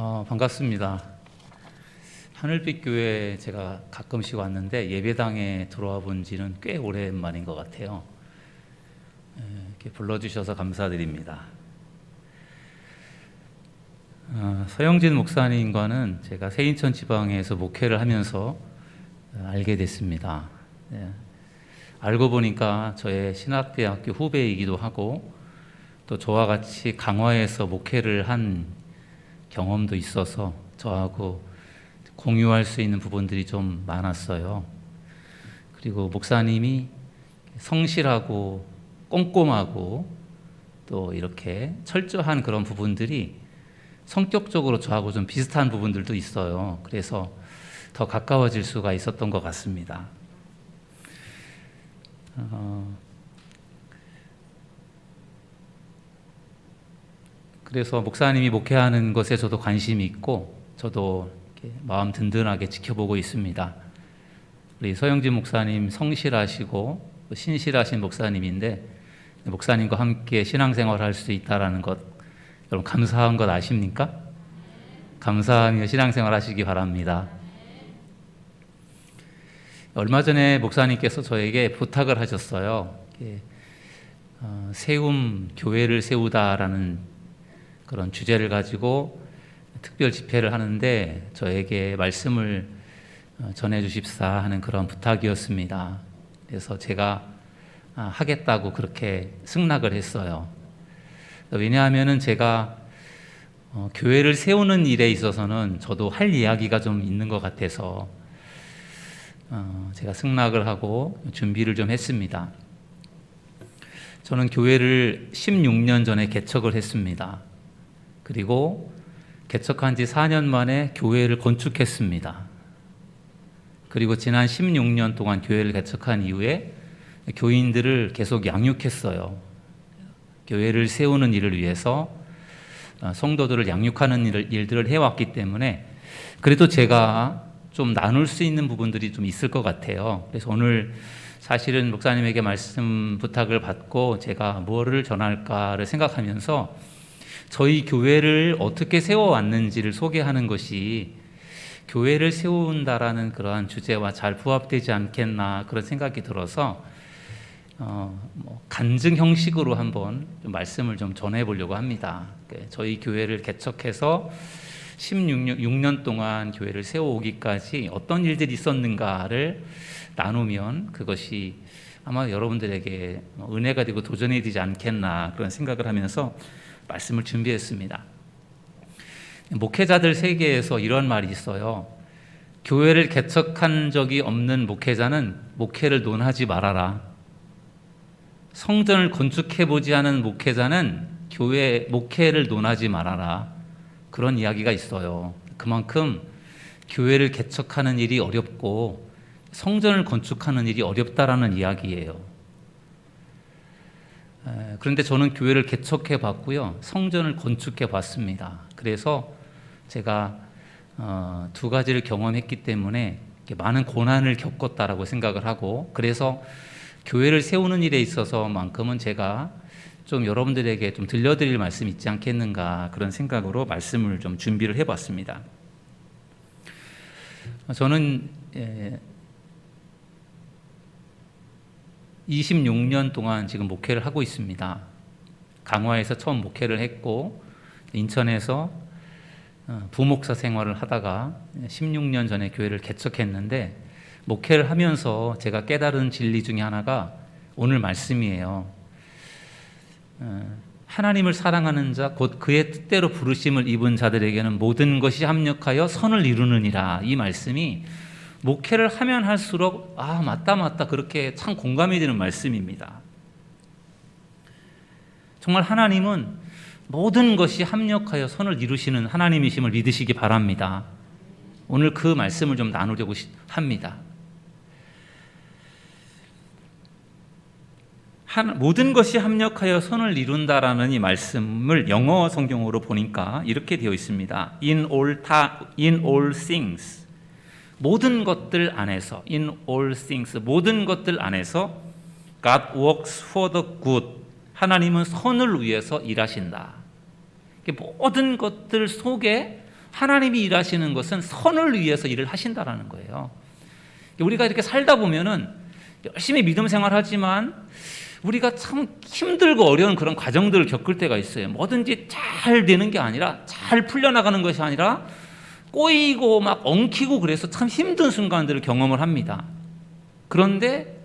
반갑습니다. 하늘빛 교회 제가 가끔씩 왔는데 예배당에 들어와 본 지는 꽤 오랜만인 것 같아요. 이렇게 불러주셔서 감사드립니다. 서영진 목사님과는 제가 세인천 지방에서 목회를 하면서 알게 됐습니다. 알고 보니까 저의 신학대학교 후배이기도 하고 또 저와 같이 강화에서 목회를 한 경험도 있어서 저하고 공유할 수 있는 부분들이 좀 많았어요. 그리고 목사님이 성실하고 꼼꼼하고 또 이렇게 철저한 그런 부분들이 성격적으로 저하고 좀 비슷한 부분들도 있어요. 그래서 더 가까워질 수가 있었던 것 같습니다. 그래서 목사님이 목회하는 것에 저도 관심이 있고 저도 이렇게 마음 든든하게 지켜보고 있습니다. 우리 서영진 목사님 성실하시고 신실하신 목사님인데 목사님과 함께 신앙생활을 할 수 있다는 것 여러분 감사한 것 아십니까? 감사하며 신앙생활 하시기 바랍니다. 얼마 전에 목사님께서 저에게 부탁을 하셨어요. 교회를 세우다라는 그런 주제를 가지고 특별 집회를 하는데 저에게 말씀을 전해 주십사 하는 그런 부탁이었습니다. 그래서 제가 하겠다고 그렇게 승낙을 했어요. 왜냐하면은 제가 교회를 세우는 일에 있어서는 저도 할 이야기가 좀 있는 것 같아서 제가 승낙을 하고 준비를 좀 했습니다. 저는 교회를 16년 전에 개척을 했습니다. 그리고 개척한 지 4년 만에 교회를 건축했습니다. 그리고 지난 16년 동안 교회를 개척한 이후에 교인들을 계속 양육했어요. 교회를 세우는 일을 위해서 성도들을 양육하는 일들을 해왔기 때문에 그래도 제가 좀 나눌 수 있는 부분들이 좀 있을 것 같아요. 그래서 오늘 사실은 목사님에게 말씀 부탁을 받고 제가 뭐를 전할까를 생각하면서 저희 교회를 어떻게 세워왔는지를 소개하는 것이 교회를 세운다라는 그러한 주제와 잘 부합되지 않겠나 그런 생각이 들어서 간증 형식으로 한번 좀 말씀을 좀 전해보려고 합니다. 저희 교회를 개척해서 16년 동안 교회를 세워오기까지 어떤 일들이 있었는가를 나누면 그것이 아마 여러분들에게 은혜가 되고 도전이 되지 않겠나 그런 생각을 하면서 말씀을 준비했습니다. 목회자들 세계에서 이런 말이 있어요. 교회를 개척한 적이 없는 목회자는 목회를 논하지 말아라. 성전을 건축해보지 않은 목회자는 교회 목회를 논하지 말아라. 그런 이야기가 있어요. 그만큼 교회를 개척하는 일이 어렵고 성전을 건축하는 일이 어렵다라는 이야기예요. 그런데 저는 교회를 개척해 봤고요. 성전을 건축해 봤습니다. 그래서 제가 두 가지를 경험했기 때문에 많은 고난을 겪었다라고 생각을 하고 그래서 교회를 세우는 일에 있어서만큼은 제가 좀 여러분들에게 좀 들려드릴 말씀이 있지 않겠는가 그런 생각으로 말씀을 좀 준비를 해봤습니다. 저는 26년 동안 지금 목회를 하고 있습니다. 강화에서 처음 목회를 했고 인천에서 부목사 생활을 하다가 16년 전에 교회를 개척했는데 목회를 하면서 제가 깨달은 진리 중에 하나가 오늘 말씀이에요. 하나님을 사랑하는 자 곧 그의 뜻대로 부르심을 입은 자들에게는 모든 것이 합력하여 선을 이루느니라. 이 말씀이 목회를 하면 할수록 맞다 그렇게 참 공감이 되는 말씀입니다. 정말 하나님은 모든 것이 합력하여 선을 이루시는 하나님이심을 믿으시기 바랍니다. 오늘 그 말씀을 좀 나누려고 합니다. 모든 것이 합력하여 선을 이룬다라는 이 말씀을 영어 성경으로 보니까 이렇게 되어 있습니다. In all things 모든 것들 안에서 in all things 모든 것들 안에서 God works for the good 하나님은 선을 위해서 일하신다. 모든 것들 속에 하나님이 일하시는 것은 선을 위해서 일을 하신다라는 거예요. 우리가 이렇게 살다 보면은 열심히 믿음 생활하지만 우리가 참 힘들고 어려운 그런 과정들을 겪을 때가 있어요. 뭐든지 잘 되는 게 아니라, 잘 풀려나가는 것이 아니라 꼬이고 막 엉키고, 그래서 참 힘든 순간들을 경험을 합니다. 그런데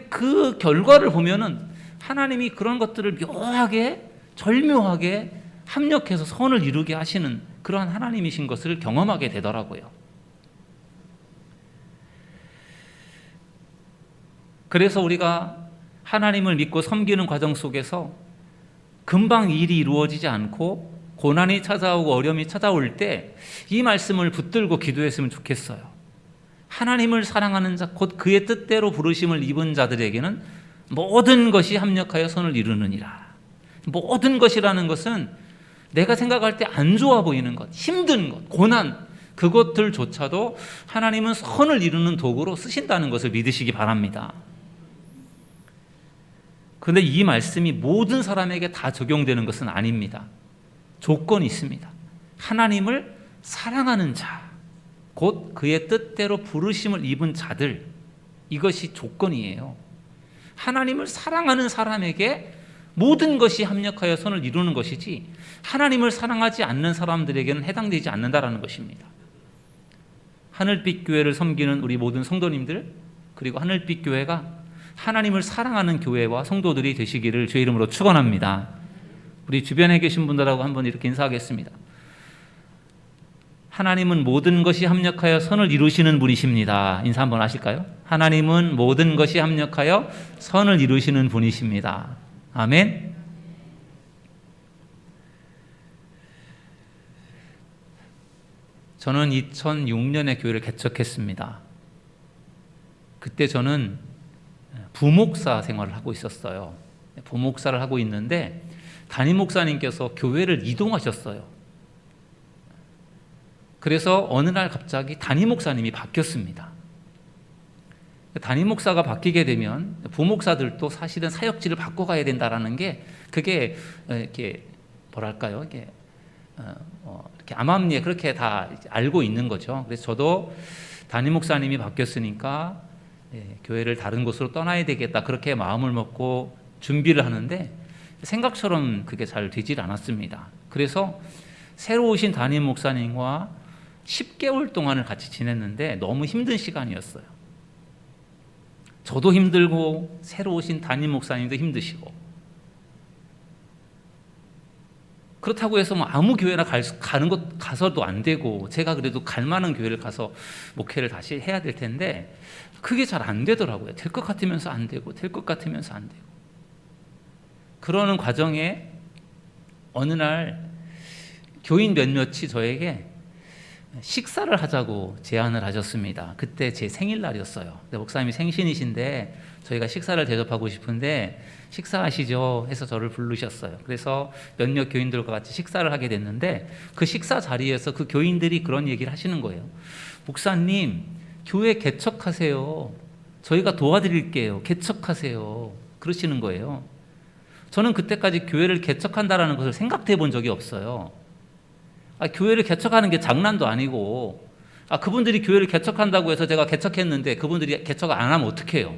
그 결과를 보면은 하나님이 그런 것들을 묘하게, 절묘하게 합력해서 선을 이루게 하시는 그러한 하나님이신 것을 경험하게 되더라고요. 그래서 우리가 하나님을 믿고 섬기는 과정 속에서 금방 일이 이루어지지 않고 고난이 찾아오고 어려움이 찾아올 때 이 말씀을 붙들고 기도했으면 좋겠어요. 하나님을 사랑하는 자, 곧 그의 뜻대로 부르심을 입은 자들에게는 모든 것이 합력하여 선을 이루느니라. 모든 것이라는 것은 내가 생각할 때 안 좋아 보이는 것, 힘든 것, 고난, 그것들조차도 하나님은 선을 이루는 도구로 쓰신다는 것을 믿으시기 바랍니다. 그런데 이 말씀이 모든 사람에게 다 적용되는 것은 아닙니다. 조건이 있습니다. 하나님을 사랑하는 자, 곧 그의 뜻대로 부르심을 입은 자들, 이것이 조건이에요. 하나님을 사랑하는 사람에게 모든 것이 합력하여 선을 이루는 것이지, 하나님을 사랑하지 않는 사람들에게는 해당되지 않는다라는 것입니다. 하늘빛 교회를 섬기는 우리 모든 성도님들, 그리고 하늘빛 교회가 하나님을 사랑하는 교회와 성도들이 되시기를 주의 이름으로 축원합니다. 우리 주변에 계신 분들하고 한번 이렇게 인사하겠습니다. 하나님은 모든 것이 합력하여 선을 이루시는 분이십니다. 인사 한번 하실까요? 하나님은 모든 것이 합력하여 선을 이루시는 분이십니다. 아멘. 저는 2006년에 교회를 개척했습니다. 그때 저는 부목사 생활을 하고 있었어요. 부목사를 하고 있는데 담임 목사님께서 교회를 이동하셨어요. 그래서 어느 날 갑자기 담임 목사님이 바뀌었습니다. 담임 목사가 바뀌게 되면 부목사들도 사실은 사역지를 바꿔가야 된다라는 게, 그게 이렇게 뭐랄까요, 이렇게 암암리에 그렇게 다 알고 있는 거죠. 그래서 저도 담임 목사님이 바뀌었으니까 교회를 다른 곳으로 떠나야 되겠다, 그렇게 마음을 먹고 준비를 하는데 생각처럼 그게 잘 되질 않았습니다. 그래서 새로 오신 담임 목사님과 10개월 동안을 같이 지냈는데 너무 힘든 시간이었어요. 저도 힘들고 새로 오신 담임 목사님도 힘드시고, 그렇다고 해서 뭐 아무 교회나 가서도 안 되고, 제가 그래도 갈 만한 교회를 가서 목회를 다시 해야 될 텐데 그게 잘 안 되더라고요. 될 것 같으면서 안 되고, 될 것 같으면서 안 되고. 그러는 과정에 어느 날 교인 몇몇이 저에게 식사를 하자고 제안을 하셨습니다. 그때 제 생일날이었어요. 목사님이 생신이신데 저희가 식사를 대접하고 싶은데 식사하시죠 해서 저를 부르셨어요. 그래서 몇몇 교인들과 같이 식사를 하게 됐는데, 그 식사 자리에서 그 교인들이 그런 얘기를 하시는 거예요. 목사님, 교회 개척하세요. 저희가 도와드릴게요. 개척하세요. 그러시는 거예요. 저는 그때까지 교회를 개척한다라는 것을 생각해 본 적이 없어요. 교회를 개척하는 게 장난도 아니고, 그분들이 교회를 개척한다고 해서 제가 개척했는데 그분들이 개척 안 하면 어떡해요?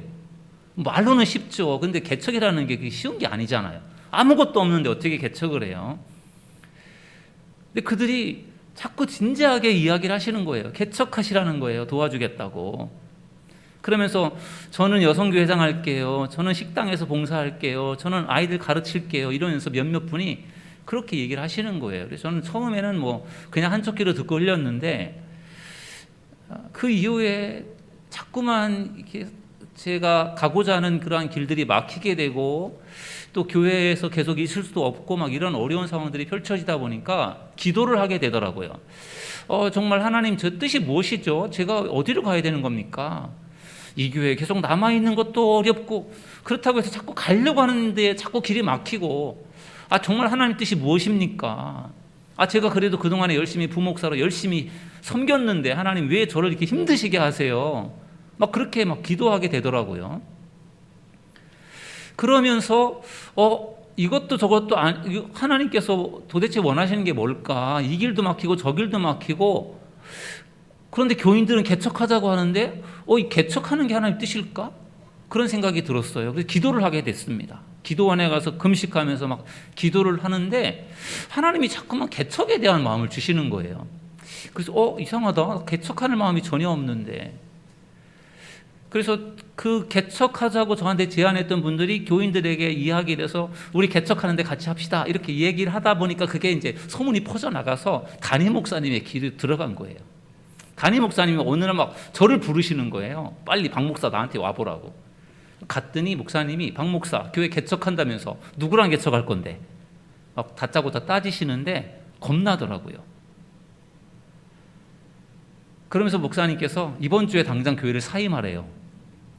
말로는 쉽죠. 근데 개척이라는 게 쉬운 게 아니잖아요. 아무것도 없는데 어떻게 개척을 해요? 근데 그들이 자꾸 진지하게 이야기를 하시는 거예요. 개척하시라는 거예요. 도와주겠다고. 그러면서 저는 여성교회 회장 할게요. 저는 식당에서 봉사할게요. 저는 아이들 가르칠게요. 이러면서 몇몇 분이 그렇게 얘기를 하시는 거예요. 그래서 저는 처음에는 뭐 그냥 한쪽 귀로 듣고 흘렸는데, 그 이후에 자꾸만 이렇게 제가 가고자 하는 그러한 길들이 막히게 되고, 또 교회에서 계속 있을 수도 없고 막 이런 어려운 상황들이 펼쳐지다 보니까 기도를 하게 되더라고요. 정말 하나님, 저 뜻이 무엇이죠? 제가 어디로 가야 되는 겁니까? 이 교회에 계속 남아있는 것도 어렵고, 그렇다고 해서 자꾸 가려고 하는데 자꾸 길이 막히고, 정말 하나님 뜻이 무엇입니까? 제가 그래도 그동안에 열심히 부목사로 열심히 섬겼는데 하나님 왜 저를 이렇게 힘드시게 하세요? 막 그렇게 막 기도하게 되더라고요. 그러면서 이것도 저것도 하나님께서 도대체 원하시는 게 뭘까? 이 길도 막히고 저 길도 막히고, 그런데 교인들은 개척하자고 하는데 이 개척하는 게 하나님 뜻일까? 그런 생각이 들었어요. 그래서 기도를 하게 됐습니다. 기도원에 가서 금식하면서 막 기도를 하는데 하나님이 자꾸만 개척에 대한 마음을 주시는 거예요. 그래서 이상하다. 개척하는 마음이 전혀 없는데. 그래서 그 개척하자고 저한테 제안했던 분들이 교인들에게 이야기를 해서 우리 개척하는데 같이 합시다 이렇게 얘기를 하다 보니까 그게 이제 소문이 퍼져나가서 담임 목사님의 귀에 들어간 거예요. 담임 목사님이 어느 날 막 저를 부르시는 거예요. 빨리 박 목사 나한테 와보라고. 갔더니 목사님이 박 목사 교회 개척한다면서 누구랑 개척할 건데 막 다짜고짜 따지시는데 겁나더라고요. 그러면서 목사님께서 이번 주에 당장 교회를 사임하래요.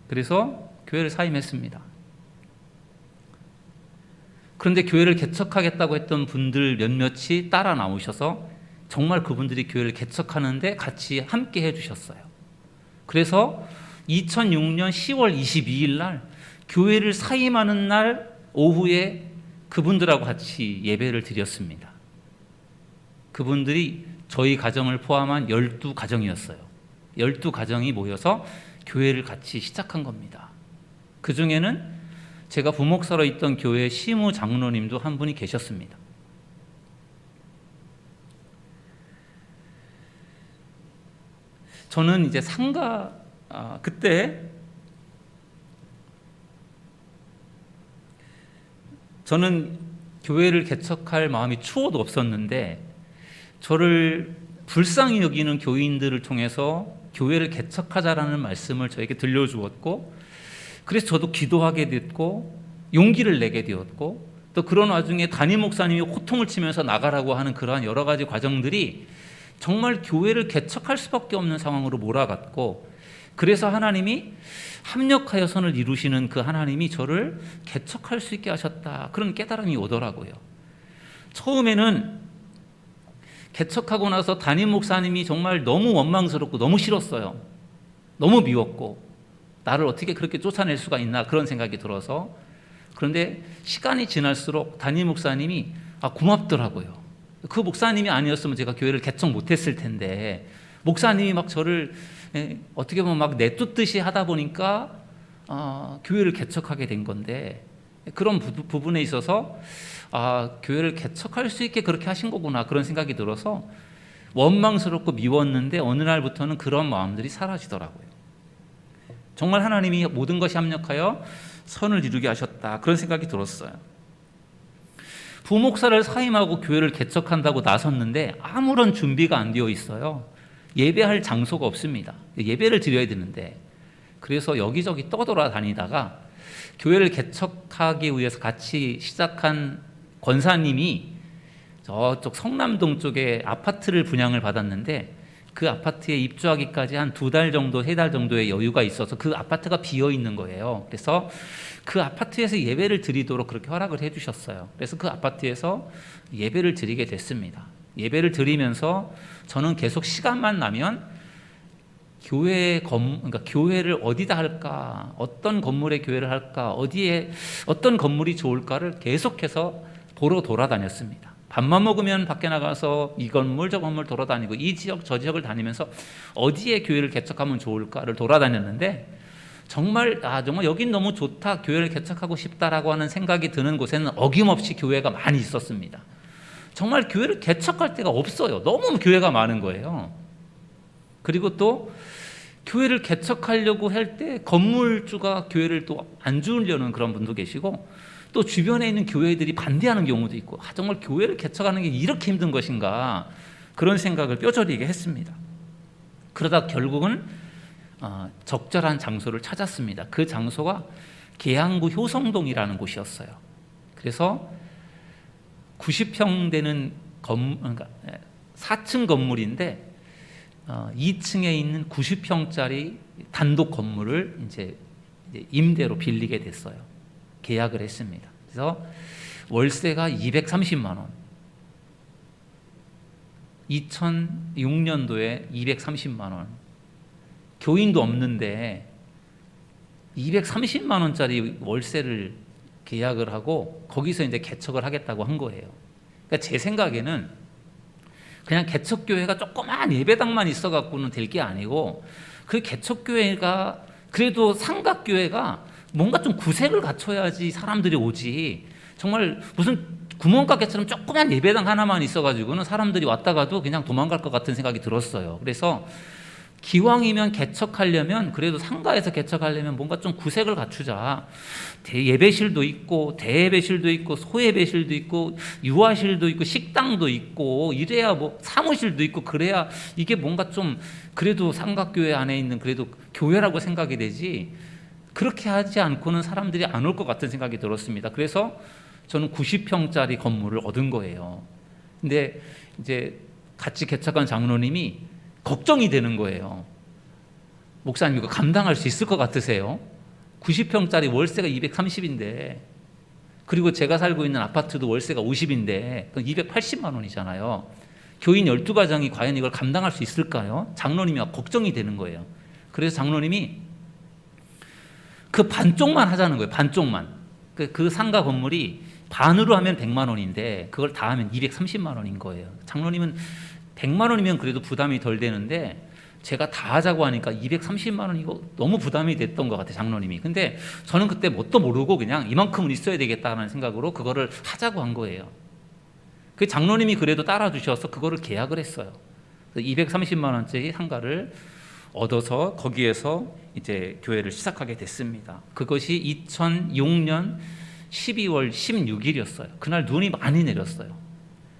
그래서 교회를 사임했습니다. 그런데 교회를 개척하겠다고 했던 분들 몇몇이 따라 나오셔서 정말 그분들이 교회를 개척하는데 같이 함께 해주셨어요. 그래서 2006년 10월 22일 날 교회를 사임하는 날 오후에 그분들하고 같이 예배를 드렸습니다. 그분들이 저희 가정을 포함한 12가정이었어요. 12가정이 모여서 교회를 같이 시작한 겁니다. 그 중에는 제가 부목사로 있던 교회 시무 장로님도 한 분이 계셨습니다. 저는 이제 그때 저는 교회를 개척할 마음이 추호도 없었는데 저를 불쌍히 여기는 교인들을 통해서 교회를 개척하자라는 말씀을 저에게 들려주었고, 그래서 저도 기도하게 됐고 용기를 내게 되었고, 또 그런 와중에 담임 목사님이 호통을 치면서 나가라고 하는 그러한 여러 가지 과정들이 정말 교회를 개척할 수밖에 없는 상황으로 몰아갔고, 그래서 하나님이 합력하여 선을 이루시는 그 하나님이 저를 개척할 수 있게 하셨다, 그런 깨달음이 오더라고요. 처음에는 개척하고 나서 담임 목사님이 정말 너무 원망스럽고 너무 싫었어요. 너무 미웠고 나를 어떻게 그렇게 쫓아낼 수가 있나 그런 생각이 들어서. 그런데 시간이 지날수록 담임 목사님이 고맙더라고요. 그 목사님이 아니었으면 제가 교회를 개척 못했을 텐데 목사님이 막 저를 어떻게 보면 막 내쫓듯이 하다 보니까 교회를 개척하게 된 건데, 그런 부분에 있어서 교회를 개척할 수 있게 그렇게 하신 거구나 그런 생각이 들어서 원망스럽고 미웠는데 어느 날부터는 그런 마음들이 사라지더라고요. 정말 하나님이 모든 것이 합력하여 선을 이루게 하셨다 그런 생각이 들었어요. 부목사를 사임하고 교회를 개척한다고 나섰는데 아무런 준비가 안 되어 있어요. 예배할 장소가 없습니다. 예배를 드려야 되는데, 그래서 여기저기 떠돌아다니다가 교회를 개척하기 위해서 같이 시작한 권사님이 저쪽 성남동 쪽에 아파트를 분양을 받았는데 그 아파트에 입주하기까지 한 2달 정도, 3달 정도의 여유가 있어서 그 아파트가 비어 있는 거예요. 그래서 그 아파트에서 예배를 드리도록 그렇게 허락을 해 주셨어요. 그래서 그 아파트에서 예배를 드리게 됐습니다. 예배를 드리면서 저는 계속 시간만 나면 그러니까 교회를 어디다 할까, 어떤 건물에 교회를 할까, 어떤 건물이 좋을까를 계속해서 보러 돌아다녔습니다. 밥만 먹으면 밖에 나가서 이 건물 저 건물 돌아다니고 이 지역 저 지역을 다니면서 어디에 교회를 개척하면 좋을까를 돌아다녔는데 정말 여긴 너무 좋다, 교회를 개척하고 싶다라고 하는 생각이 드는 곳에는 어김없이 교회가 많이 있었습니다. 정말 교회를 개척할 데가 없어요. 너무 교회가 많은 거예요. 그리고 또 교회를 개척하려고 할 때 건물주가 교회를 또 안 주려는 그런 분도 계시고, 또 주변에 있는 교회들이 반대하는 경우도 있고, 정말 교회를 개척하는 게 이렇게 힘든 것인가 그런 생각을 뼈저리게 했습니다. 그러다 결국은 적절한 장소를 찾았습니다. 그 장소가 계양구 효성동이라는 곳이었어요. 그래서 90평 되는 그러니까 4층 건물인데 2층에 있는 90평짜리 단독 건물을 이제 임대로 빌리게 됐어요. 계약을 했습니다. 그래서 월세가 230만 원. 2006년도에 230만 원. 교인도 없는데 230만 원짜리 월세를 계약을 하고 거기서 이제 개척을 하겠다고 한 거예요. 그러니까 제 생각에는 그냥 개척교회가 조그만 예배당만 있어갖고는 될 게 아니고 그 개척교회가 그래도 삼각교회가 뭔가 좀 구색을 갖춰야지 사람들이 오지. 정말 무슨 구멍가게처럼 조그만 예배당 하나만 있어가지고는 사람들이 왔다가도 그냥 도망갈 것 같은 생각이 들었어요. 그래서 기왕이면 개척하려면 그래도 상가에서 개척하려면 뭔가 좀 구색을 갖추자. 예배실도 있고 대예배실도 있고 소예배실도 있고 유아실도 있고 식당도 있고 이래야 뭐 사무실도 있고 그래야 이게 뭔가 좀 그래도 삼각교회 안에 있는 그래도 교회라고 생각이 되지. 그렇게 하지 않고는 사람들이 안 올 것 같은 생각이 들었습니다. 그래서 저는 90평짜리 건물을 얻은 거예요. 근데 이제 같이 개척한 장로님이 걱정이 되는 거예요. 목사님 이거 감당할 수 있을 것 같으세요? 90평짜리 월세가 230인데 그리고 제가 살고 있는 아파트도 월세가 50인데 280만 원이잖아요. 교인 12가정이 과연 이걸 감당할 수 있을까요? 장로님이 걱정이 되는 거예요. 그래서 장로님이 그 반쪽만 하자는 거예요. 반쪽만. 그 상가 건물이 반으로 하면 100만 원인데 그걸 다 하면 230만 원인 거예요. 장로님은 100만 원이면 그래도 부담이 덜 되는데 제가 다 하자고 하니까 230만 원 이거 너무 부담이 됐던 것 같아요. 장로님이. 근데 저는 그때 뭣도 모르고 그냥 이만큼은 있어야 되겠다는 생각으로 그거를 하자고 한 거예요. 그 장로님이 그래도 따라주셔서 그거를 계약을 했어요. 230만 원짜리 상가를 얻어서 거기에서 이제 교회를 시작하게 됐습니다. 그것이 2006년 12월 16일이었어요. 그날 눈이 많이 내렸어요.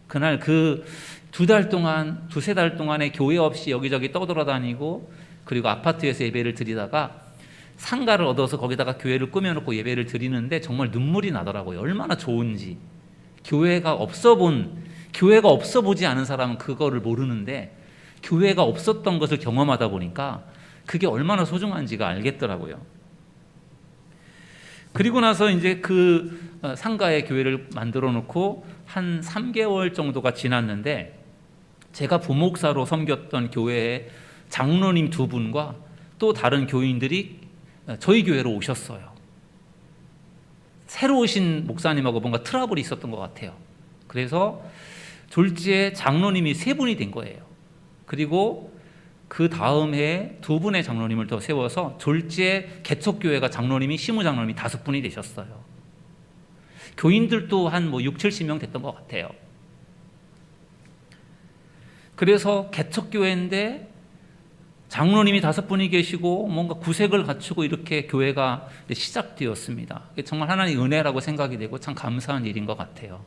그날 그 두세 달 동안에 교회 없이 여기저기 떠돌아다니고 그리고 아파트에서 예배를 드리다가 상가를 얻어서 거기다가 교회를 꾸며놓고 예배를 드리는데 정말 눈물이 나더라고요. 얼마나 좋은지. 교회가 없어 보지 않은 사람은 그거를 모르는데 교회가 없었던 것을 경험하다 보니까 그게 얼마나 소중한지가 알겠더라고요. 그리고 나서 이제 그 상가에 교회를 만들어 놓고 한 3개월 정도가 지났는데 제가 부목사로 섬겼던 교회의 장로님 2분과 또 다른 교인들이 저희 교회로 오셨어요. 새로 오신 목사님하고 뭔가 트러블이 있었던 것 같아요. 그래서 졸지에 장로님이 3분이 된 거예요. 그리고 그 다음 해에 2분의 장로님을 더 세워서 졸지에 개척교회가 장로님이 시무장로님이 5분이 되셨어요. 교인들도 한 6, 70명 됐던 것 같아요. 그래서 개척교회인데 장로님이 5분이 계시고 뭔가 구색을 갖추고 이렇게 교회가 시작되었습니다. 정말 하나님의 은혜라고 생각이 되고 참 감사한 일인 것 같아요.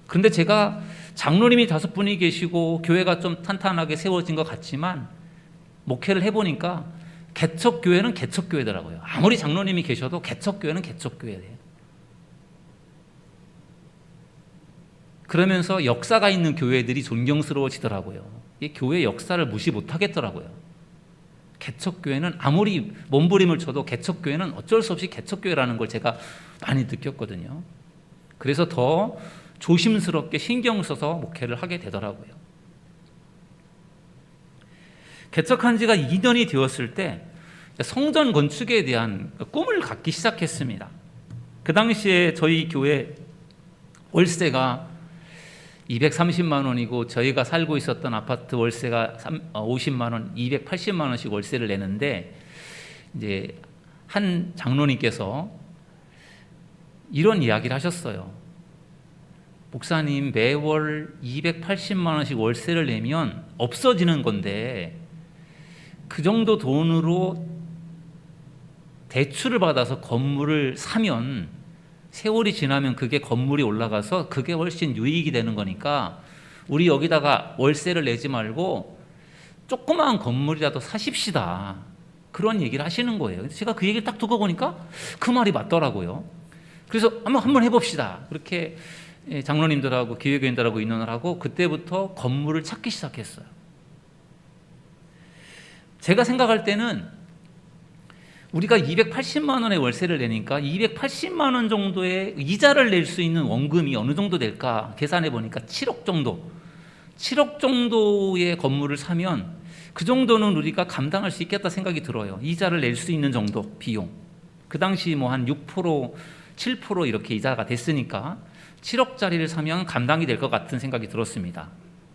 그런데 제가 장로님이 5분이 계시고 교회가 좀 탄탄하게 세워진 것 같지만 목회를 해보니까 개척교회는 개척교회더라고요. 아무리 장로님이 계셔도 개척교회는 개척교회예요. 그러면서 역사가 있는 교회들이 존경스러워지더라고요. 이 교회 역사를 무시 못하겠더라고요. 개척교회는 아무리 몸부림을 쳐도 개척교회는 어쩔 수 없이 개척교회라는 걸 제가 많이 느꼈거든요. 그래서 더 조심스럽게 신경 써서 목회를 하게 되더라고요. 개척한 지가 2년이 되었을 때 성전 건축에 대한 꿈을 갖기 시작했습니다. 그 당시에 저희 교회 월세가 230만 원이고 저희가 살고 있었던 아파트 월세가 50만 원, 280만 원씩 월세를 내는데 이제 한 장로님께서 이런 이야기를 하셨어요. 목사님, 매월 280만 원씩 월세를 내면 없어지는 건데 그 정도 돈으로 대출을 받아서 건물을 사면 세월이 지나면 그게 건물이 올라가서 그게 훨씬 유익이 되는 거니까 우리 여기다가 월세를 내지 말고 조그마한 건물이라도 사십시다. 그런 얘기를 하시는 거예요. 제가 그 얘기를 딱 듣고 보니까 그 말이 맞더라고요. 그래서 한번 해봅시다. 그렇게 장로님들하고 기획위원들하고 의논을 하고 그때부터 건물을 찾기 시작했어요. 제가 생각할 때는 우리가 280만 원의 월세를 내니까 280만 원 정도의 이자를 낼 수 있는 원금이 어느 정도 될까 계산해 보니까 7억 정도. 7억 정도의 건물을 사면 그 정도는 우리가 감당할 수 있겠다 생각이 들어요. 이자를 낼 수 있는 정도 비용. 그 당시 한 6%, 7% 이렇게 이자가 됐으니까 7억짜리를 사면 감당이 될 것 같은 생각이 들었습니다.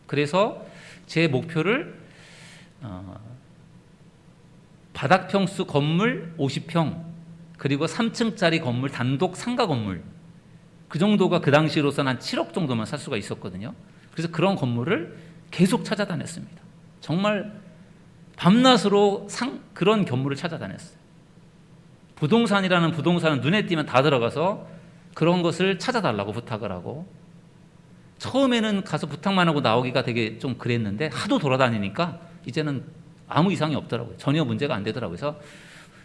그래서 제 목표를 바닥평수 건물 50평 그리고 3층짜리 건물 단독 상가 건물 그 정도가 그 당시로서는 한 7억 정도만 살 수가 있었거든요. 그래서 그런 건물을 계속 찾아다녔습니다. 정말 밤낮으로 그런 건물을 찾아다녔어요. 부동산이라는 부동산은 눈에 띄면 다 들어가서 그런 것을 찾아달라고 부탁을 하고, 처음에는 가서 부탁만 하고 나오기가 되게 좀 그랬는데 하도 돌아다니니까 이제는 아무 이상이 없더라고요. 전혀 문제가 안 되더라고요. 그래서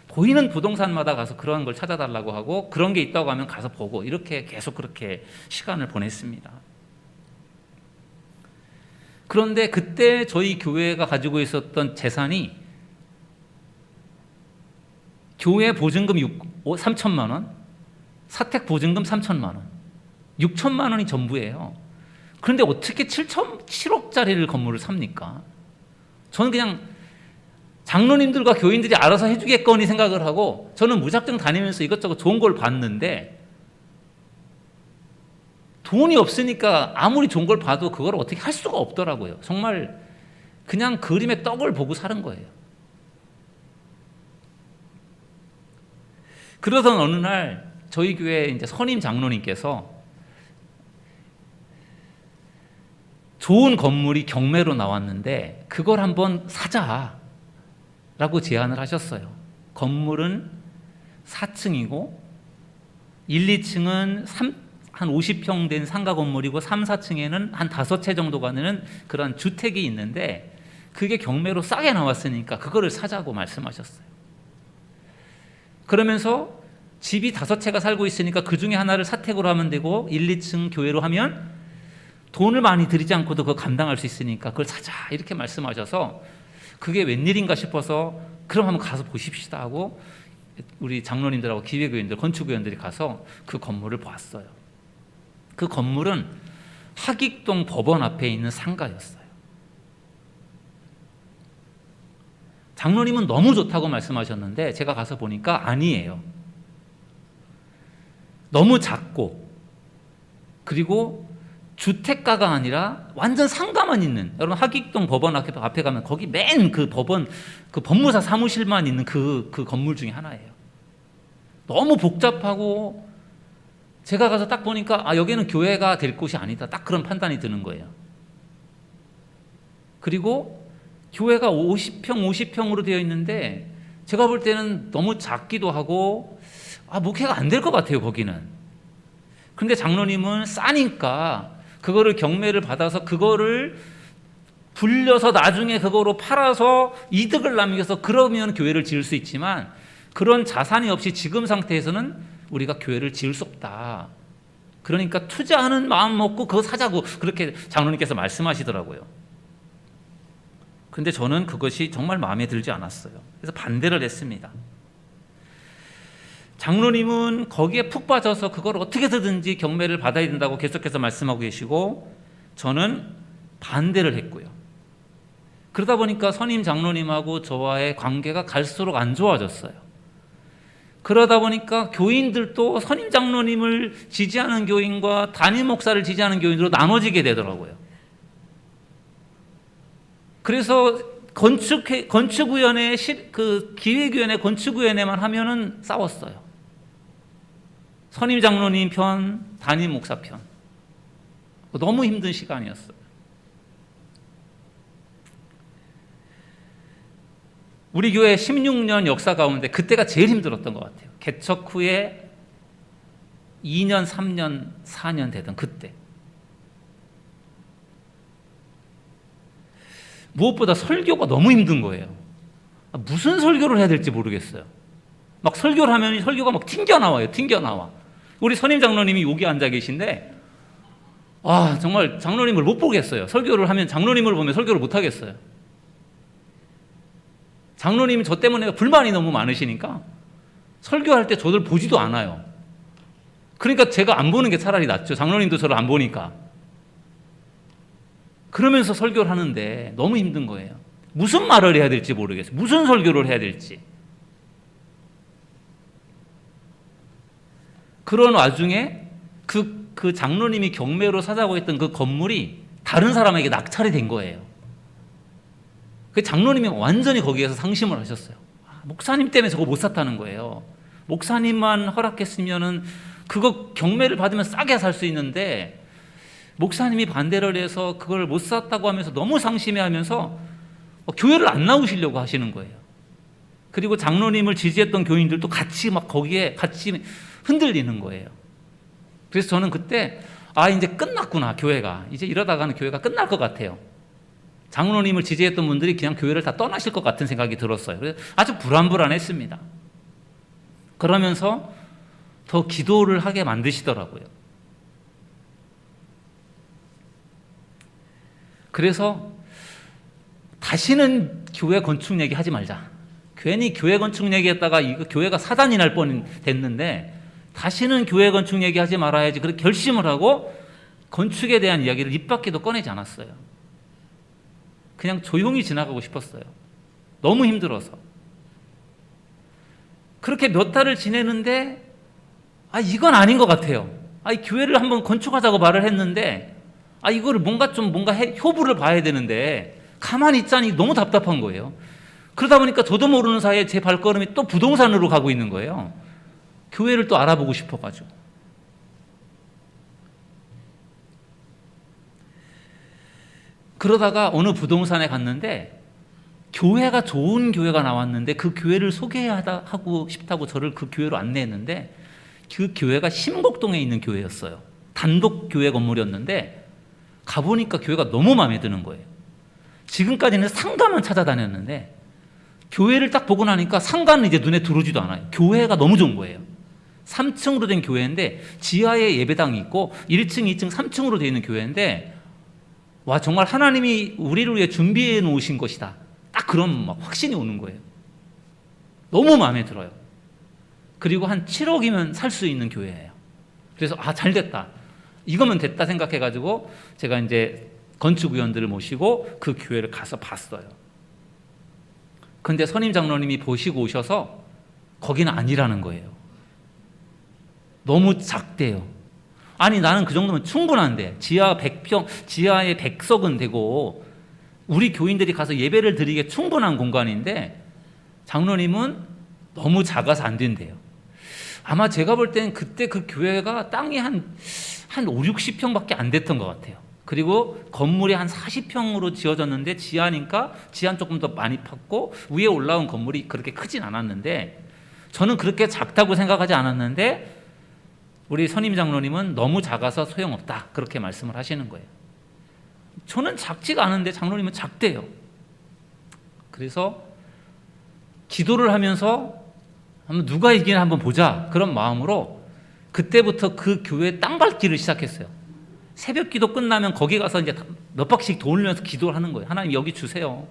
보이는 부동산마다 가서 그런 걸 찾아달라고 하고, 그런 게 있다고 하면 가서 보고, 이렇게 계속 그렇게 시간을 보냈습니다. 그런데 그때 저희 교회가 가지고 있었던 재산이 교회 보증금 3천만 원, 사택 보증금 3천만 원, 6천만 원이 전부예요. 그런데 어떻게 7억짜리를 건물을 삽니까? 저는 그냥 장로님들과 교인들이 알아서 해주겠거니 생각을 하고, 저는 무작정 다니면서 이것저것 좋은 걸 봤는데, 돈이 없으니까 아무리 좋은 걸 봐도 그걸 어떻게 할 수가 없더라고요. 정말 그냥 그림의 떡을 보고 사는 거예요. 그러던 어느 날 저희 교회 이제 선임 장로님께서 좋은 건물이 경매로 나왔는데 그걸 한번 사자라고 제안을 하셨어요. 건물은 4층이고 1, 2층은 한 50평 된 상가 건물이고 3, 4층에는 한 5채 정도가 되는 그런 주택이 있는데, 그게 경매로 싸게 나왔으니까 그거를 사자고 말씀하셨어요. 그러면서 집이 5채가 살고 있으니까 그 중에 하나를 사택으로 하면 되고 1, 2층 교회로 하면 돈을 많이 들이지 않고도 그거 감당할 수 있으니까 그걸 사자, 이렇게 말씀하셔서 그게 웬일인가 싶어서 그럼 한번 가서 보십시다 하고 우리 장로님들하고 기획위원들, 건축위원들이 가서 그 건물을 보았어요. 그 건물은 하익동 법원 앞에 있는 상가였어요. 장로님은 너무 좋다고 말씀하셨는데 제가 가서 보니까 아니에요. 너무 작고, 그리고 주택가가 아니라 완전 상가만 있는, 여러분 하익동 법원 앞에 가면 거기 맨 그 법원 그 법무사 사무실만 있는 그 건물 중에 하나예요. 너무 복잡하고, 제가 가서 딱 보니까 여기는 교회가 될 곳이 아니다, 딱 그런 판단이 드는 거예요. 그리고 교회가 50평으로 되어 있는데 제가 볼 때는 너무 작기도 하고 목회가 안 될 것 같아요, 거기는. 그런데 장로님은 싸니까 그거를 경매를 받아서 그거를 불려서 나중에 그거로 팔아서 이득을 남겨서 그러면 교회를 지을 수 있지만, 그런 자산이 없이 지금 상태에서는 우리가 교회를 지을 수 없다. 그러니까 투자하는 마음 먹고 그거 사자고 그렇게 장로님께서 말씀하시더라고요. 근데 저는 그것이 정말 마음에 들지 않았어요. 그래서 반대를 했습니다. 장로님은 거기에 푹 빠져서 그걸 어떻게 해서든지 경매를 받아야 된다고 계속해서 말씀하고 계시고, 저는 반대를 했고요. 그러다 보니까 선임 장로님하고 저와의 관계가 갈수록 안 좋아졌어요. 그러다 보니까 교인들도 선임 장로님을 지지하는 교인과 담임 목사를 지지하는 교인으로 나눠지게 되더라고요. 그래서 건축위원회 그 기획위원회 건축위원회만 하면은 싸웠어요. 선임 장로님 편, 담임 목사 편. 너무 힘든 시간이었어요. 우리 교회 16년 역사 가운데 그때가 제일 힘들었던 것 같아요. 개척 후에 2년, 3년, 4년 되던 그때. 무엇보다 설교가 너무 힘든 거예요. 무슨 설교를 해야 될지 모르겠어요. 막 설교를 하면 설교가 막 튕겨나와요. 튕겨나와. 우리 선임 장로님이 여기 앉아 계신데 정말 장로님을 못 보겠어요. 설교를 하면 장로님을 보면 설교를 못 하겠어요. 장로님이 저 때문에 불만이 너무 많으시니까 설교할 때 저를 보지도 않아요. 그러니까 제가 안 보는 게 차라리 낫죠. 장로님도 저를 안 보니까. 그러면서 설교를 하는데 너무 힘든 거예요. 무슨 말을 해야 될지 모르겠어요. 무슨 설교를 해야 될지. 그런 와중에 그 장로님이 경매로 사자고 했던 그 건물이 다른 사람에게 낙찰이 된 거예요. 그 장로님이 완전히 거기에서 상심을 하셨어요. 목사님 때문에 저거 못 샀다는 거예요. 목사님만 허락했으면은 그거 경매를 받으면 싸게 살 수 있는데 목사님이 반대를 해서 그걸 못 샀다고 하면서 너무 상심해하면서 교회를 안 나오시려고 하시는 거예요. 그리고 장로님을 지지했던 교인들도 같이 막 거기에 같이 흔들리는 거예요. 그래서 저는 그때 이제 끝났구나, 교회가. 이제 이러다가는 교회가 끝날 것 같아요. 장로님을 지지했던 분들이 그냥 교회를 다 떠나실 것 같은 생각이 들었어요. 그래서 아주 불안불안했습니다. 그러면서 더 기도를 하게 만드시더라고요. 그래서 다시는 교회 건축 얘기 하지 말자. 괜히 교회 건축 얘기했다가 이거 교회가 사단이 날 뻔 됐는데 다시는 교회 건축 얘기하지 말아야지. 그렇게 결심을 하고 건축에 대한 이야기를 입 밖에도 꺼내지 않았어요. 그냥 조용히 지나가고 싶었어요. 너무 힘들어서. 그렇게 몇 달을 지내는데 이건 아닌 것 같아요. 교회를 한번 건축하자고 말을 했는데 이거를 뭔가 효부를 봐야 되는데 가만히 있자니 너무 답답한 거예요. 그러다 보니까 저도 모르는 사이에 제 발걸음이 또 부동산으로 가고 있는 거예요. 교회를 또 알아보고 싶어가지고. 그러다가 어느 부동산에 갔는데 교회가 좋은 교회가 나왔는데 그 교회를 소개하고 싶다고 저를 그 교회로 안내했는데 그 교회가 심곡동에 있는 교회였어요. 단독 교회 건물이었는데 가보니까 교회가 너무 마음에 드는 거예요. 지금까지는 상가만 찾아다녔는데 교회를 딱 보고 나니까 상가는 이제 눈에 들어오지도 않아요. 교회가 너무 좋은 거예요. 3층으로 된 교회인데 지하에 예배당이 있고 1층, 2층, 3층으로 되어 있는 교회인데 정말 하나님이 우리를 위해 준비해 놓으신 것이다. 딱 그런 확신이 오는 거예요. 너무 마음에 들어요. 그리고 한 7억이면 살 수 있는 교회예요. 그래서 잘 됐다. 이거면 됐다 생각해가지고 제가 이제 건축위원들을 모시고 그 교회를 가서 봤어요. 근데 선임 장로님이 보시고 오셔서 거기는 아니라는 거예요. 너무 작대요. 나는 그 정도면 충분한데 지하에 100석은 되고 우리 교인들이 가서 예배를 드리기에 충분한 공간인데 장로님은 너무 작아서 안 된대요. 아마 제가 볼 때는 그때 그 교회가 땅이 한 5, 60평밖에 안 됐던 것 같아요. 그리고 건물이 한 40평으로 지어졌는데 지하니까 지하 조금 더 많이 팠고 위에 올라온 건물이 그렇게 크진 않았는데 저는 그렇게 작다고 생각하지 않았는데 우리 선임 장로님은 너무 작아서 소용없다 그렇게 말씀을 하시는 거예요. 저는 작지가 않은데 장로님은 작대요. 그래서 기도를 하면서 누가 이기나 한번 보자 그런 마음으로 그때부터 그 교회 땅 밟기를 시작했어요. 새벽 기도 끝나면 거기 가서 이제 몇 바퀴씩 돌면서 기도를 하는 거예요. 하나님 여기 주세요.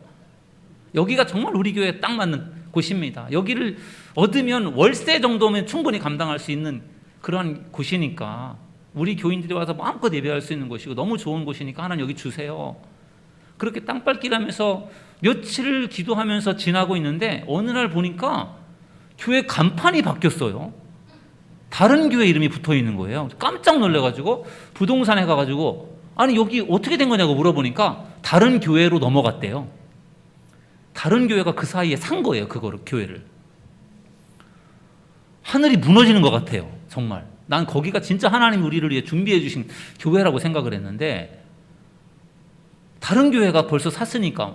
여기가 정말 우리 교회에 딱 맞는 곳입니다. 여기를 얻으면 월세 정도면 충분히 감당할 수 있는 그러한 곳이니까 우리 교인들이 와서 마음껏 예배할 수 있는 곳이고 너무 좋은 곳이니까 하나님 여기 주세요. 그렇게 땅밟기를 하면서 며칠을 기도하면서 지나고 있는데 어느 날 보니까 교회 간판이 바뀌었어요. 다른 교회 이름이 붙어 있는 거예요. 깜짝 놀래가지고 부동산에 가가지고 여기 어떻게 된 거냐고 물어보니까 다른 교회로 넘어갔대요. 다른 교회가 그 사이에 산 거예요. 그거를 교회를. 하늘이 무너지는 것 같아요. 정말. 난 거기가 진짜 하나님 우리를 위해 준비해 주신 교회라고 생각을 했는데 다른 교회가 벌써 샀으니까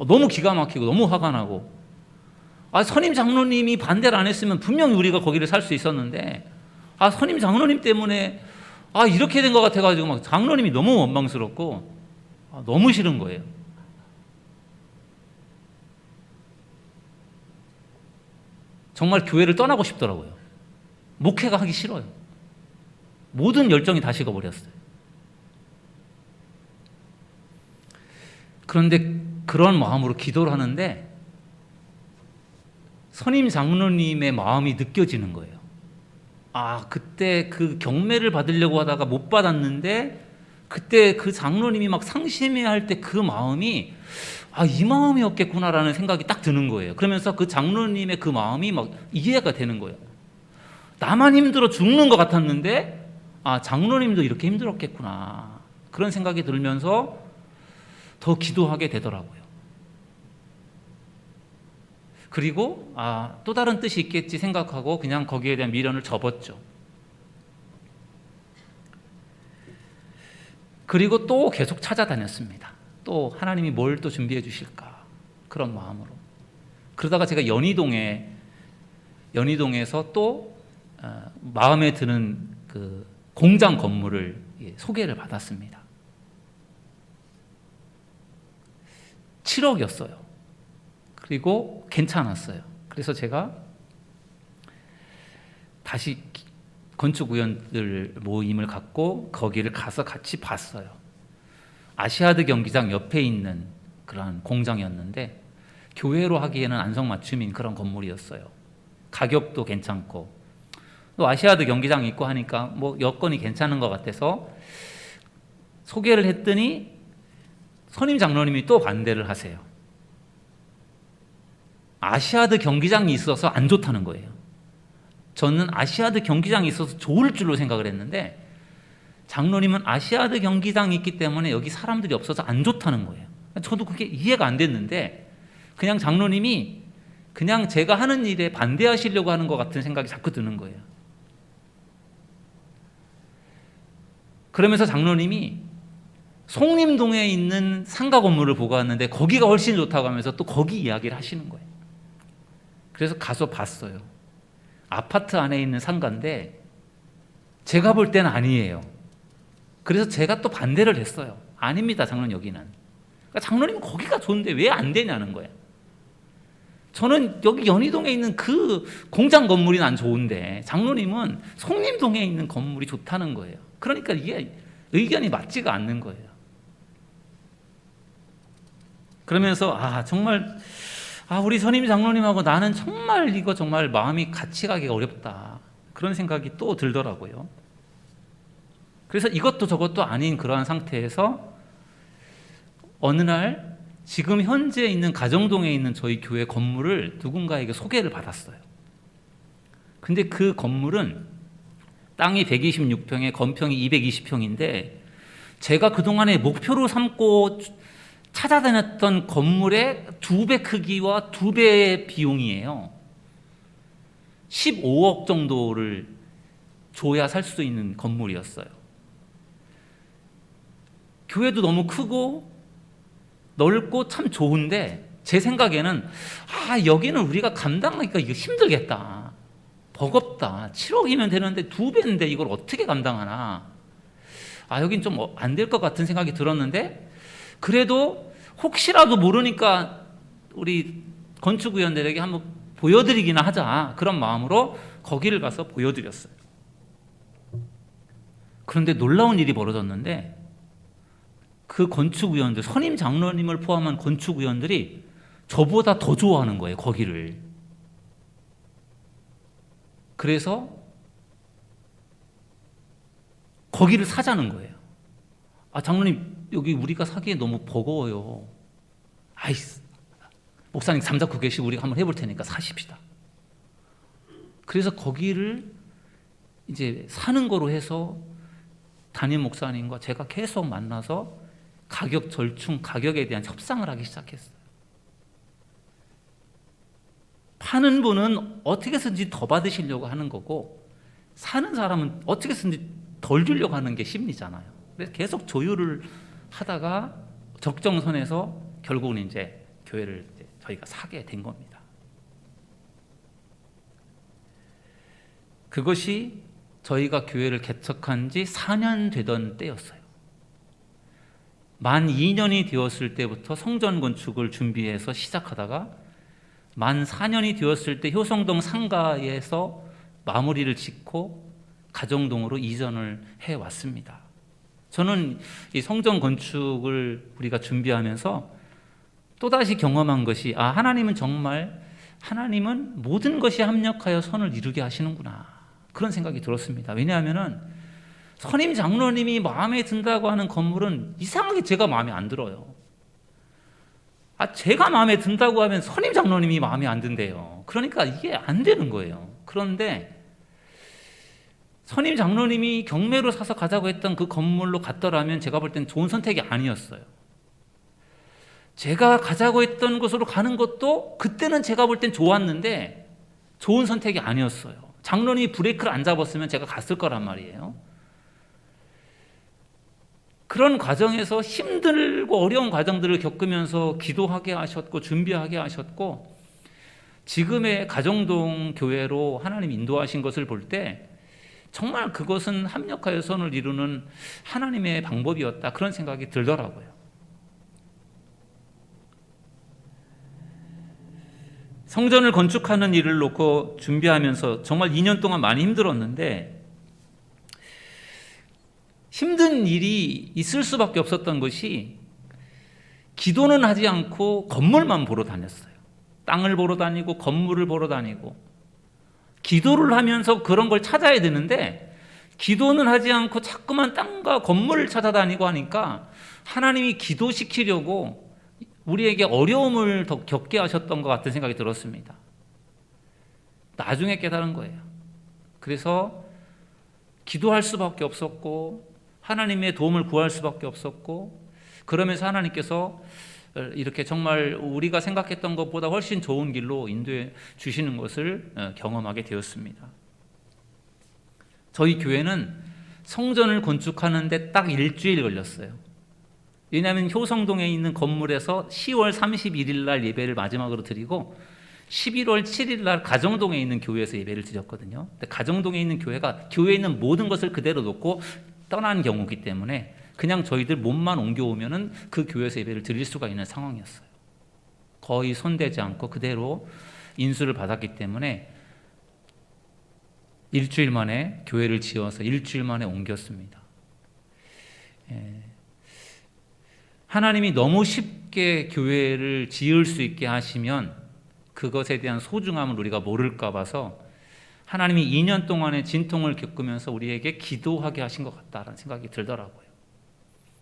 너무 기가 막히고 너무 화가 나고 선임 장로님이 반대를 안 했으면 분명히 우리가 거기를 살 수 있었는데 선임 장로님 때문에 이렇게 된 것 같아가지고 막 장로님이 너무 원망스럽고 너무 싫은 거예요. 정말 교회를 떠나고 싶더라고요. 목회가 하기 싫어요. 모든 열정이 다 식어버렸어요. 그런데 그런 마음으로 기도를 하는데 선임 장로님의 마음이 느껴지는 거예요. 그때 그 경매를 받으려고 하다가 못 받았는데 그때 그 장로님이 막 상심해할 때 그 마음이 이 마음이었겠구나라는 생각이 딱 드는 거예요. 그러면서 그 장로님의 그 마음이 막 이해가 되는 거예요. 나만 힘들어 죽는 것 같았는데 장로님도 이렇게 힘들었겠구나, 그런 생각이 들면서 더 기도하게 되더라고요. 그리고 또 다른 뜻이 있겠지 생각하고 그냥 거기에 대한 미련을 접었죠. 그리고 또 계속 찾아다녔습니다. 또 하나님이 뭘 또 준비해 주실까, 그런 마음으로. 그러다가 제가 연희동에서 또 마음에 드는 그 공장 건물을 소개를 받았습니다. 7억이었어요. 그리고 괜찮았어요. 그래서 제가 다시 건축위원들 모임을 갖고 거기를 가서 같이 봤어요. 아시아드 경기장 옆에 있는 그런 공장이었는데 교회로 하기에는 안성맞춤인 그런 건물이었어요. 가격도 괜찮고 또 아시아드 경기장 있고 하니까 뭐 여건이 괜찮은 것 같아서 소개를 했더니 선임 장로님이 또 반대를 하세요. 아시아드 경기장이 있어서 안 좋다는 거예요. 저는 아시아드 경기장이 있어서 좋을 줄로 생각을 했는데 장로님은 아시아드 경기장이 있기 때문에 여기 사람들이 없어서 안 좋다는 거예요. 저도 그게 이해가 안 됐는데 그냥 장로님이 그냥 제가 하는 일에 반대하시려고 하는 것 같은 생각이 자꾸 드는 거예요. 그러면서 장로님이 송림동에 있는 상가 건물을 보고 왔는데 거기가 훨씬 좋다고 하면서 또 거기 이야기를 하시는 거예요. 그래서 가서 봤어요. 아파트 안에 있는 상가인데 제가 볼 때는 아니에요. 그래서 제가 또 반대를 했어요. 아닙니다, 장로님, 여기는. 그러니까 장로님 거기가 좋은데 왜 안 되냐는 거예요. 저는 여기 연희동에 있는 그 공장 건물이 난 좋은데 장로님은 송림동에 있는 건물이 좋다는 거예요. 그러니까 이게 의견이 맞지가 않는 거예요. 그러면서 정말 우리 선임 장로님하고 나는 정말 이거 정말 마음이 같이 가기가 어렵다, 그런 생각이 또 들더라고요. 그래서 이것도 저것도 아닌 그러한 상태에서 어느 날 지금 현재 있는 가정동에 있는 저희 교회 건물을 누군가에게 소개를 받았어요. 근데 그 건물은 땅이 126평에 건평이 220평인데 제가 그동안에 목표로 삼고 찾아다녔던 건물의 2배 크기와 2배의 비용이에요. 15억 정도를 줘야 살 수 있는 건물이었어요. 교회도 너무 크고 넓고 참 좋은데 제 생각에는 여기는 우리가 감당하기가 이거 힘들겠다, 버겁다, 7억이면 되는데 2배인데 이걸 어떻게 감당하나, 여긴 좀 안 될 것 같은 생각이 들었는데 그래도 혹시라도 모르니까 우리 건축위원들에게 한번 보여드리기나 하자, 그런 마음으로 거기를 가서 보여드렸어요. 그런데 놀라운 일이 벌어졌는데 그 건축위원들, 선임 장로님을 포함한 건축위원들이 저보다 더 좋아하는 거예요, 거기를. 그래서 거기를 사자는 거예요. 장로님, 여기 우리가 사기에 너무 버거워요. 목사님 잠자코 계시고 우리가 한번 해볼 테니까 사십시다. 그래서 거기를 이제 사는 거로 해서 담임 목사님과 제가 계속 만나서 가격 절충, 가격에 대한 협상을 하기 시작했어요. 파는 분은 어떻게 해서든지 더 받으시려고 하는 거고 사는 사람은 어떻게 해서든지 덜 주려고 하는 게 심리잖아요. 그래서 계속 조율을 하다가 적정선에서 결국은 이제 교회를 저희가 사게 된 겁니다. 그것이 저희가 교회를 개척한 지 4년 되던 때였어요. 만 2년이 되었을 때부터 성전 건축을 준비해서 시작하다가 만 4년이 되었을 때 효성동 상가에서 마무리를 짓고 가정동으로 이전을 해왔습니다. 저는 이 성전 건축을 우리가 준비하면서 또다시 경험한 것이 하나님은 모든 것이 합력하여 선을 이루게 하시는구나, 그런 생각이 들었습니다. 왜냐하면 선임 장로님이 마음에 든다고 하는 건물은 이상하게 제가 마음에 안 들어요. 제가 마음에 든다고 하면 선임 장로님이 마음에 안 든대요. 그러니까 이게 안 되는 거예요. 그런데 선임 장로님이 경매로 사서 가자고 했던 그 건물로 갔더라면 제가 볼 땐 좋은 선택이 아니었어요. 제가 가자고 했던 곳으로 가는 것도 그때는 제가 볼 땐 좋았는데 좋은 선택이 아니었어요. 장로님이 브레이크를 안 잡았으면 제가 갔을 거란 말이에요. 그런 과정에서 힘들고 어려운 과정들을 겪으면서 기도하게 하셨고 준비하게 하셨고 지금의 가정동 교회로 하나님 인도하신 것을 볼 때 정말 그것은 합력하여 선을 이루는 하나님의 방법이었다, 그런 생각이 들더라고요. 성전을 건축하는 일을 놓고 준비하면서 정말 2년 동안 많이 힘들었는데 힘든 일이 있을 수밖에 없었던 것이 기도는 하지 않고 건물만 보러 다녔어요. 땅을 보러 다니고 건물을 보러 다니고 기도를 하면서 그런 걸 찾아야 되는데 기도는 하지 않고 자꾸만 땅과 건물을 찾아다니고 하니까 하나님이 기도시키려고 우리에게 어려움을 더 겪게 하셨던 것 같은 생각이 들었습니다. 나중에 깨달은 거예요. 그래서 기도할 수밖에 없었고 하나님의 도움을 구할 수밖에 없었고 그러면서 하나님께서 이렇게 정말 우리가 생각했던 것보다 훨씬 좋은 길로 인도해 주시는 것을 경험하게 되었습니다. 저희 교회는 성전을 건축하는데 딱 일주일 걸렸어요. 왜냐하면 효성동에 있는 건물에서 10월 31일 날 예배를 마지막으로 드리고 11월 7일 날 가정동에 있는 교회에서 예배를 드렸거든요. 근데 가정동에 있는 교회가 교회에 있는 모든 것을 그대로 놓고 떠난 경우이기 때문에 그냥 저희들 몸만 옮겨오면은 그 교회에서 예배를 드릴 수가 있는 상황이었어요. 거의 손대지 않고 그대로 인수를 받았기 때문에 일주일 만에 교회를 지어서 일주일 만에 옮겼습니다. 하나님이 너무 쉽게 교회를 지을 수 있게 하시면 그것에 대한 소중함을 우리가 모를까 봐서 하나님이 2년 동안의 진통을 겪으면서 우리에게 기도하게 하신 것 같다라는 생각이 들더라고요.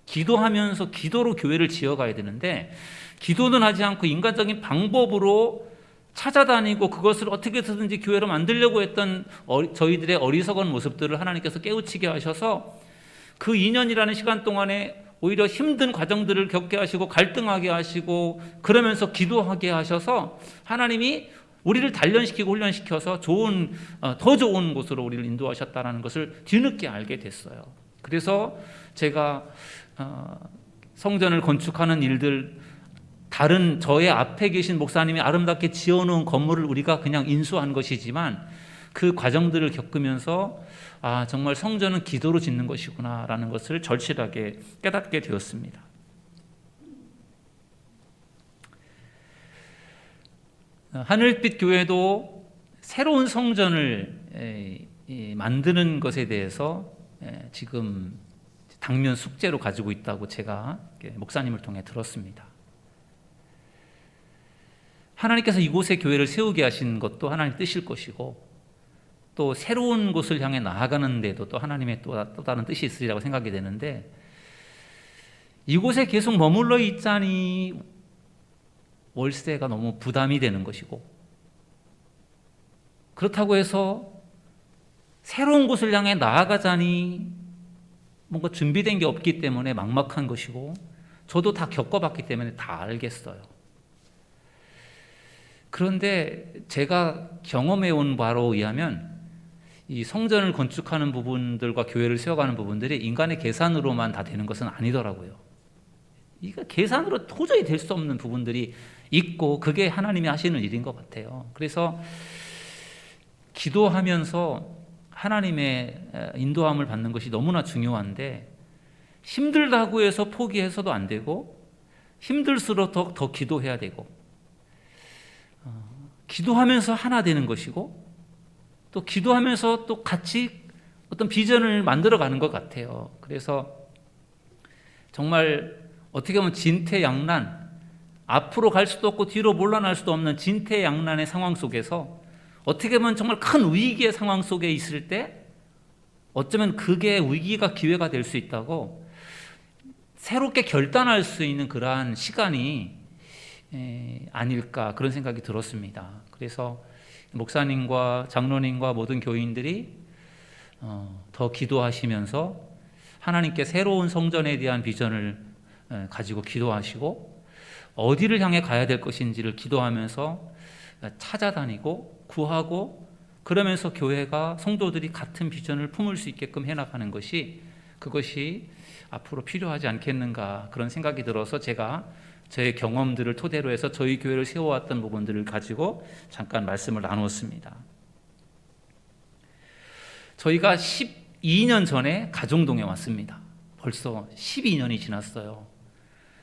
기도하면서 기도로 교회를 지어가야 되는데 기도는 하지 않고 인간적인 방법으로 찾아다니고 그것을 어떻게 해서든지 교회로 만들려고 했던 저희들의 어리석은 모습들을 하나님께서 깨우치게 하셔서 그 2년이라는 시간 동안에 오히려 힘든 과정들을 겪게 하시고 갈등하게 하시고 그러면서 기도하게 하셔서 하나님이 우리를 단련시키고 훈련시켜서 더 좋은 곳으로 우리를 인도하셨다는 것을 뒤늦게 알게 됐어요. 그래서 제가 성전을 건축하는 일들, 다른 저의 앞에 계신 목사님이 아름답게 지어놓은 건물을 우리가 그냥 인수한 것이지만 그 과정들을 겪으면서 정말 성전은 기도로 짓는 것이구나 라는 것을 절실하게 깨닫게 되었습니다. 하늘빛 교회도 새로운 성전을 만드는 것에 대해서 지금 당면 숙제로 가지고 있다고 제가 목사님을 통해 들었습니다. 하나님께서 이곳에 교회를 세우게 하신 것도 하나님 뜻일 것이고 또 새로운 곳을 향해 나아가는 데도 또 하나님의 또 다른 뜻이 있으리라고 생각이 되는데 이곳에 계속 머물러 있자니 월세가 너무 부담이 되는 것이고 그렇다고 해서 새로운 곳을 향해 나아가자니 뭔가 준비된 게 없기 때문에 막막한 것이고 저도 다 겪어봤기 때문에 다 알겠어요. 그런데 제가 경험해온 바로 의하면 이 성전을 건축하는 부분들과 교회를 세워가는 부분들이 인간의 계산으로만 다 되는 것은 아니더라고요. 이거 계산으로 도저히 될 수 없는 부분들이 있고 그게 하나님이 하시는 일인 것 같아요. 그래서 기도하면서 하나님의 인도함을 받는 것이 너무나 중요한데 힘들다고 해서 포기해서도 안 되고 힘들수록 더 기도해야 되고 기도하면서 하나 되는 것이고 또 기도하면서 또 같이 어떤 비전을 만들어가는 것 같아요. 그래서 정말 어떻게 보면 진퇴양난, 앞으로 갈 수도 없고 뒤로 물러날 수도 없는 진퇴양난의 상황 속에서 어떻게 보면 정말 큰 위기의 상황 속에 있을 때 어쩌면 그게 위기가 기회가 될 수 있다고 새롭게 결단할 수 있는 그러한 시간이 아닐까 그런 생각이 들었습니다. 그래서 목사님과 장로님과 모든 교인들이 더 기도하시면서 하나님께 새로운 성전에 대한 비전을 가지고 기도하시고 어디를 향해 가야 될 것인지를 기도하면서 찾아다니고 구하고 그러면서 교회가 성도들이 같은 비전을 품을 수 있게끔 해나가는 것이 그것이 앞으로 필요하지 않겠는가 그런 생각이 들어서 제가 저의 경험들을 토대로 해서 저희 교회를 세워왔던 부분들을 가지고 잠깐 말씀을 나누었습니다. 저희가 12년 전에 가정동에 왔습니다. 벌써 12년이 지났어요.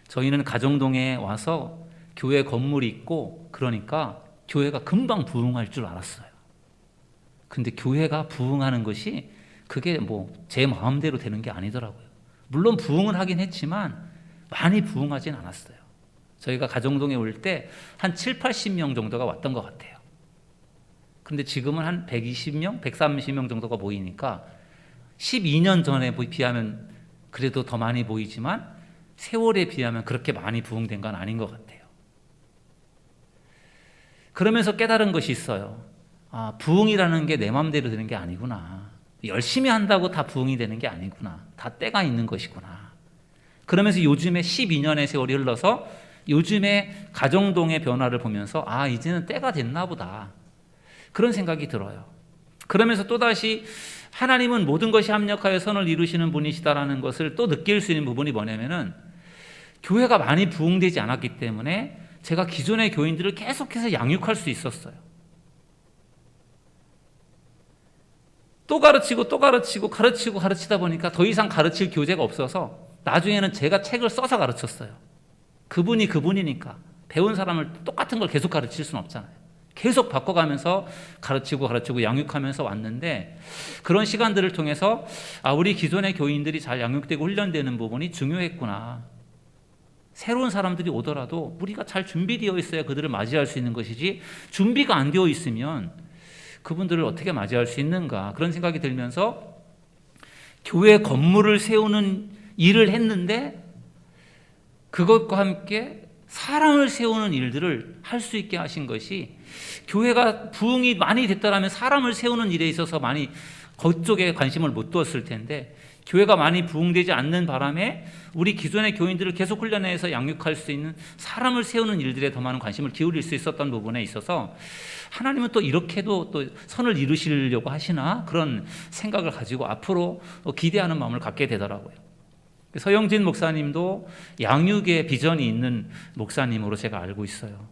저희는 가정동에 와서 교회 건물이 있고 그러니까 교회가 금방 부흥할 줄 알았어요. 근데 교회가 부흥하는 것이 그게 뭐 제 마음대로 되는 게 아니더라고요. 물론 부흥을 하긴 했지만 많이 부흥하진 않았어요. 저희가 가정동에 올 때 한 7, 80명 정도가 왔던 것 같아요. 근데 지금은 한 120명, 130명 정도가 모이니까 12년 전에 비하면 그래도 더 많이 보이지만 세월에 비하면 그렇게 많이 부흥된 건 아닌 것 같아요. 그러면서 깨달은 것이 있어요. 부흥이라는 게 내 마음대로 되는 게 아니구나. 열심히 한다고 다 부흥이 되는 게 아니구나. 다 때가 있는 것이구나. 그러면서 요즘에 12년의 세월이 흘러서 요즘에 가정동의 변화를 보면서 이제는 때가 됐나 보다. 그런 생각이 들어요. 그러면서 또다시 하나님은 모든 것이 합력하여 선을 이루시는 분이시다라는 것을 또 느낄 수 있는 부분이 뭐냐면은 교회가 많이 부흥되지 않았기 때문에 제가 기존의 교인들을 계속해서 양육할 수 있었어요. 또 가르치다 보니까 더 이상 가르칠 교재가 없어서 나중에는 제가 책을 써서 가르쳤어요. 그분이니까 배운 사람을 똑같은 걸 계속 가르칠 수는 없잖아요. 계속 바꿔가면서 가르치고 양육하면서 왔는데 그런 시간들을 통해서 우리 기존의 교인들이 잘 양육되고 훈련되는 부분이 중요했구나. 새로운 사람들이 오더라도 우리가 잘 준비되어 있어야 그들을 맞이할 수 있는 것이지 준비가 안 되어 있으면 그분들을 어떻게 맞이할 수 있는가 그런 생각이 들면서 교회 건물을 세우는 일을 했는데 그것과 함께 사람을 세우는 일들을 할 수 있게 하신 것이 교회가 부흥이 많이 됐다면 사람을 세우는 일에 있어서 많이 그쪽에 관심을 못 두었을 텐데 교회가 많이 부흥되지 않는 바람에 우리 기존의 교인들을 계속 훈련해서 양육할 수 있는 사람을 세우는 일들에 더 많은 관심을 기울일 수 있었던 부분에 있어서 하나님은 또 이렇게도 또 선을 이루시려고 하시나 그런 생각을 가지고 앞으로 기대하는 마음을 갖게 되더라고요. 서영진 목사님도 양육의 비전이 있는 목사님으로 제가 알고 있어요.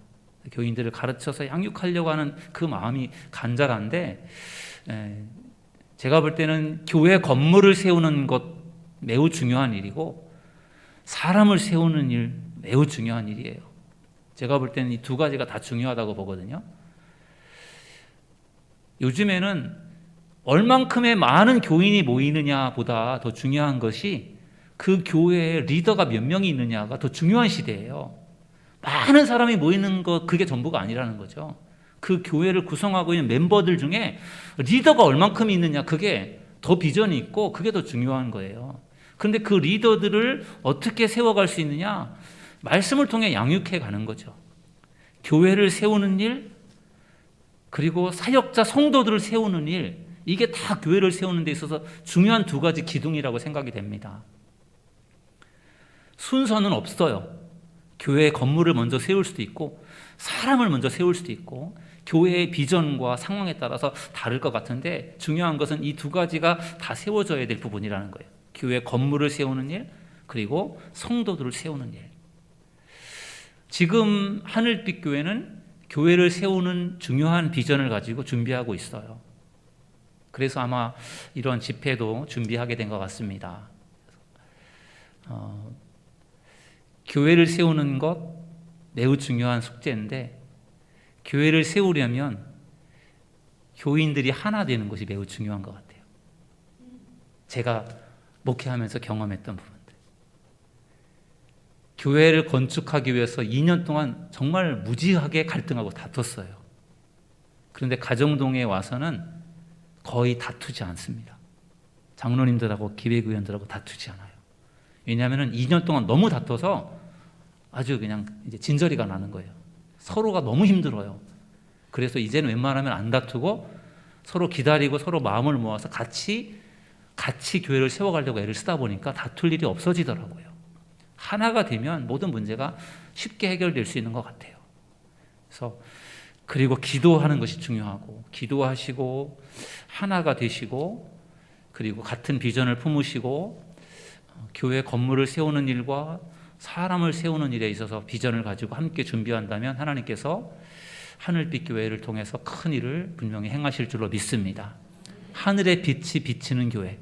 교인들을 가르쳐서 양육하려고 하는 그 마음이 간절한데 제가 볼 때는 교회 건물을 세우는 것 매우 중요한 일이고 사람을 세우는 일 매우 중요한 일이에요. 제가 볼 때는 이 두 가지가 다 중요하다고 보거든요. 요즘에는 얼만큼의 많은 교인이 모이느냐 보다 더 중요한 것이 그 교회에 리더가 몇 명이 있느냐가 더 중요한 시대예요. 많은 사람이 모이는 것 그게 전부가 아니라는 거죠. 그 교회를 구성하고 있는 멤버들 중에 리더가 얼만큼 있느냐 그게 더 비전이 있고 그게 더 중요한 거예요. 그런데 그 리더들을 어떻게 세워갈 수 있느냐 말씀을 통해 양육해 가는 거죠. 교회를 세우는 일 그리고 사역자 성도들을 세우는 일 이게 다 교회를 세우는 데 있어서 중요한 두 가지 기둥이라고 생각이 됩니다. 순서는 없어요. 교회의 건물을 먼저 세울 수도 있고 사람을 먼저 세울 수도 있고 교회의 비전과 상황에 따라서 다를 것 같은데 중요한 것은 이 두 가지가 다 세워져야 될 부분이라는 거예요. 교회 건물을 세우는 일 그리고 성도들을 세우는 일. 지금 하늘빛 교회는 교회를 세우는 중요한 비전을 가지고 준비하고 있어요. 그래서 아마 이런 집회도 준비하게 된 것 같습니다. 교회를 세우는 것 매우 중요한 숙제인데 교회를 세우려면 교인들이 하나 되는 것이 매우 중요한 것 같아요. 제가 목회하면서 경험했던 부분들. 교회를 건축하기 위해서 2년 동안 정말 무지하게 갈등하고 다퉜어요. 그런데 가정동에 와서는 거의 다투지 않습니다. 장로님들하고 기획위원들하고 다투지 않아요. 왜냐하면 2년 동안 너무 다퉈서 아주 그냥 이제 진저리가 나는 거예요. 서로가 너무 힘들어요. 그래서 이제는 웬만하면 안 다투고 서로 기다리고 서로 마음을 모아서 같이 교회를 세워가려고 애를 쓰다 보니까 다툴 일이 없어지더라고요. 하나가 되면 모든 문제가 쉽게 해결될 수 있는 것 같아요. 그래서 그리고 기도하는 것이 중요하고, 기도하시고 하나가 되시고, 그리고 같은 비전을 품으시고 교회 건물을 세우는 일과 사람을 세우는 일에 있어서 비전을 가지고 함께 준비한다면 하나님께서 하늘빛 교회를 통해서 큰 일을 분명히 행하실 줄로 믿습니다. 하늘의 빛이 비치는 교회,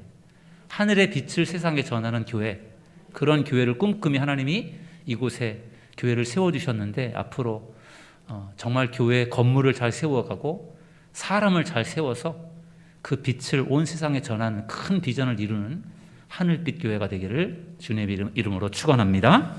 하늘의 빛을 세상에 전하는 교회, 그런 교회를 꿈꾸미 하나님이 이곳에 교회를 세워주셨는데, 앞으로 정말 교회 건물을 잘 세워가고 사람을 잘 세워서 그 빛을 온 세상에 전하는 큰 비전을 이루는 하늘빛 교회가 되기를 주님의 이름으로 축원합니다.